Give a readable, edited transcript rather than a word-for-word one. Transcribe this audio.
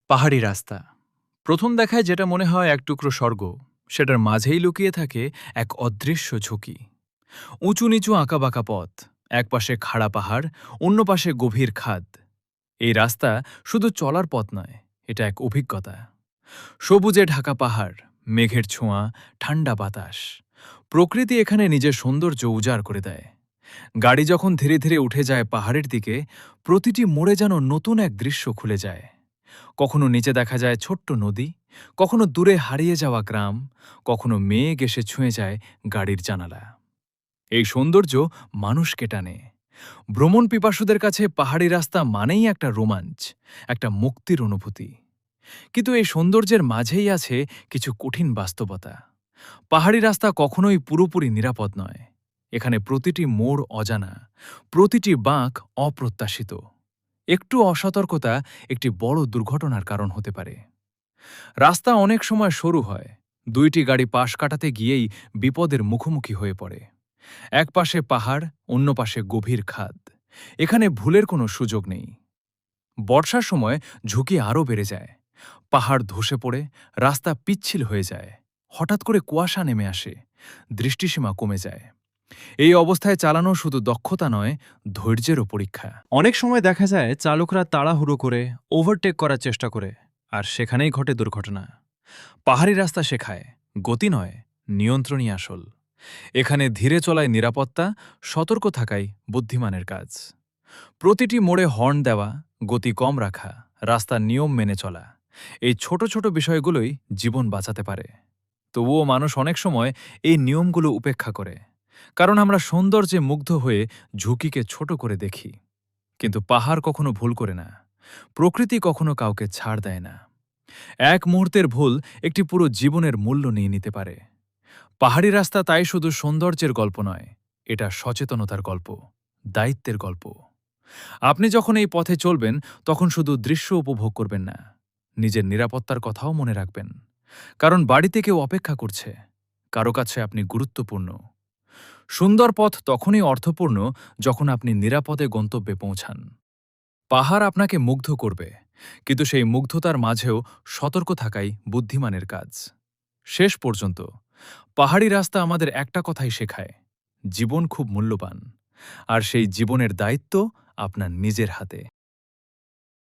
পাহাড়ি রাস্তা প্রথম দেখায় যেটা মনে হয় এক টুকরো স্বর্গ, সেটার মাঝেই লুকিয়ে থাকে এক অদৃশ্য ঝুঁকি। উঁচু নিচু আঁকাবাঁকা পথ, এক পাশে খাড়া পাহাড়, অন্য পাশে গভীর খাদ। এই রাস্তা শুধু চলার পথ নয়, এটা এক অভিজ্ঞতা। সবুজে ঢাকা পাহাড়, মেঘের ছোঁয়া, ঠান্ডা বাতাস। প্রকৃতি এখানে নিজের সৌন্দর্য উজাড় করে দেয়। গাড়ি যখন ধীরে ধীরে উঠে যায় পাহাড়ের দিকে, প্রতিটি মোড়ে যেন নতুন এক দৃশ্য খুলে যায়। কখনো নিচে দেখা যায় ছোট্ট নদী, কখনো দূরে হারিয়ে যাওয়া গ্রাম, কখনো মেঘ এসে ছুঁয়ে যায় গাড়ির জানালা। এই সৌন্দর্য মানুষকে টানে। ভ্রমণ পিপাসুদের কাছে পাহাড়ি রাস্তা মানেই একটা রোমাঞ্চ, একটা মুক্তির অনুভূতি। কিন্তু এই সৌন্দর্যের মাঝেই আছে কিছু কঠিন বাস্তবতা। পাহাড়ি রাস্তা কখনোই পুরোপুরি নিরাপদ নয়। এখানে প্রতিটি মোড় অজানা, প্রতিটি বাঁক অপ্রত্যাশিত। একটু অসতর্কতা একটি বড় দুর্ঘটনার কারণ হতে পারে। রাস্তা অনেক সময় সরু হয়, দুইটি গাড়ি পাশ কাটাতে গিয়েই বিপদের মুখোমুখি হয়ে পড়ে। এক পাশে পাহাড়, অন্য পাশে গভীর খাদ। এখানে ভুলের কোনো সুযোগ নেই। বর্ষার সময় ঝুঁকি আরও বেড়ে যায়। পাহাড় ধসে পড়ে, রাস্তা পিচ্ছিল হয়ে যায়। হঠাৎ করে কুয়াশা নেমে আসে, দৃষ্টিসীমা কমে যায়। এই অবস্থায় চালানো শুধু দক্ষতা নয়, ধৈর্যেরও পরীক্ষা। অনেক সময় দেখা যায় চালকরা তাড়াহুড়ো করে ওভারটেক করার চেষ্টা করে, আর সেখানেই ঘটে দুর্ঘটনা। পাহাড়ি রাস্তা শেখায় গতি নয়, নিয়ন্ত্রণই আসল। এখানে ধীরে চলায় নিরাপত্তা, সতর্ক থাকাই বুদ্ধিমানের কাজ। প্রতিটি মোড়ে হর্ন দেওয়া, গতি কম রাখা, রাস্তার নিয়ম মেনে চলা, এই ছোট ছোট বিষয়গুলোই জীবন বাঁচাতে পারে। তবুও মানুষ অনেক সময় এই নিয়মগুলো উপেক্ষা করে, কারণ আমরা সৌন্দর্যে মুগ্ধ হয়ে ঝুঁকিকে ছোট করে দেখি। কিন্তু পাহাড় কখনো ভুল করে না, প্রকৃতি কখনো কাউকে ছাড় দেয় না। এক মুহূর্তের ভুল একটি পুরো জীবনের মূল্য নিয়ে নিতে পারে। পাহাড়ি রাস্তা তাই শুধু সৌন্দর্যের গল্প নয়, এটা সচেতনতার গল্প, দায়িত্বের গল্প। আপনি যখন এই পথে চলবেন, তখন শুধু দৃশ্য উপভোগ করবেন না, নিজের নিরাপত্তার কথাও মনে রাখবেন। কারণ বাড়িতে কেউ অপেক্ষা করছে, কারো কাছে আপনি গুরুত্বপূর্ণ। সুন্দর পথ তখনই অর্থপূর্ণ যখন আপনি নিরাপদে গন্তব্যে পৌঁছান। পাহাড় আপনাকে মুগ্ধ করবে, কিন্তু সেই মুগ্ধতার মাঝেও সতর্ক থাকাই বুদ্ধিমানের কাজ। শেষ পর্যন্ত পাহাড়ি রাস্তা আমাদের একটা কথাই শেখায়: জীবন খুব মূল্যবান, আর সেই জীবনের দায়িত্ব আপনার নিজের হাতে।